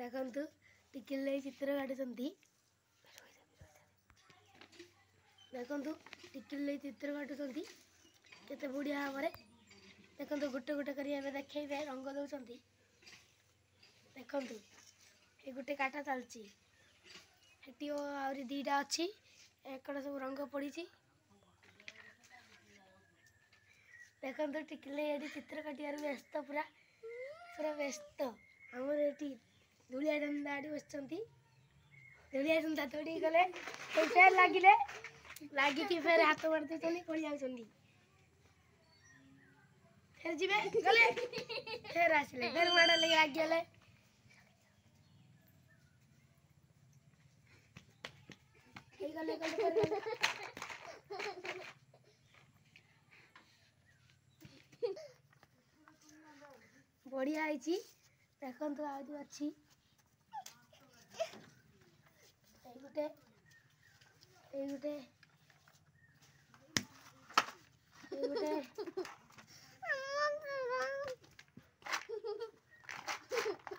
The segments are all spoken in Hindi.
देखु टिकिले चित्र काटुंट देखु टिकिले चित्र काटुंट केते बढ़िया भाव में देखो गोटे गोटे कर देखे रंग दौरान देखु ये गोटे काटा चलती आहरी दीटा अच्छी एक सब रंग पड़ी देखो टिकिले ये चित्र काटार व्यस्त पूरा पूरा व्यस्त आमर ये धूलिया दंदा बस धूलिया दंदा तोड़ी गले फेर लगिले लगिकी फेर हाथ मार दे पड़ी जाऊँ फिर जी गले फिर आसले फिर माड़ लगे लगिगले बढ़िया देखु आज अच्छी गोटे गोटे गोटे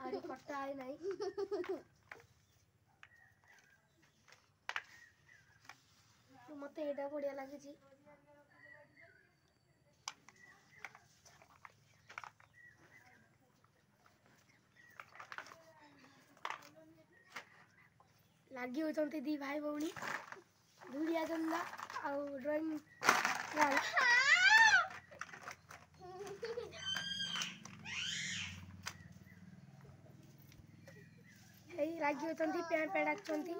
आरी कटा आई नहीं मत एटा बढ़िया लगी लगी होती दी भाई भौणी धूलिया दंदा आउ ड्राइंग लगी होती पेड़ पेड़ डाकती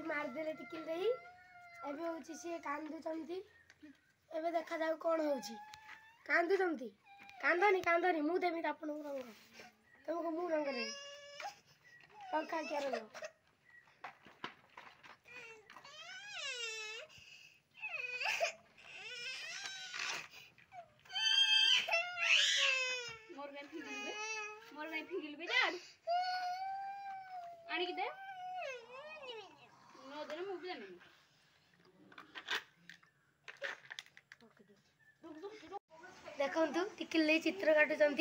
मारदेले टिकिल दे एबे होची से कांदुचंती एबे देखा जाऊ कोन होची कांदुचंती कांदनी मु देमी आपन रंग तुमको मु रंग दे पंखा क्या रंग मोर गाय फिंगिल बे जान आनी कि दे नो देना मु भी जाने देखु टिकिले चित्र काटुंट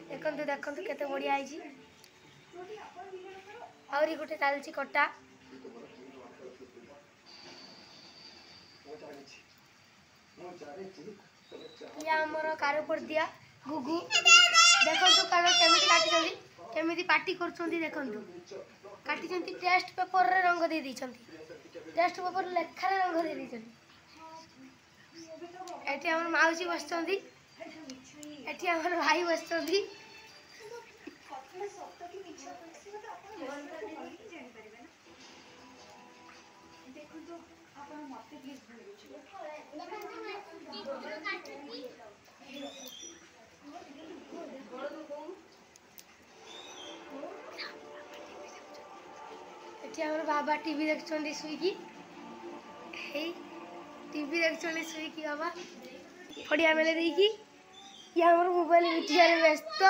देखु देखु केते बढ़िया है आहरी गोटे चलती कटा ये आमर कार पर दिया गुगु देखु केमी केमी पार्टी कर देखु काटी टेस्ट पेपर रे रंग दे टेस्ट पेपर लेखार रंग दे एटी आमर माउसी बस एटी आमर भाई बस बाबा टीवी देखते शुईकी टीवी देखते शुईकी बाबा फड़िया मेले देखी ये आमर मोबाइल मिटियार व्यस्त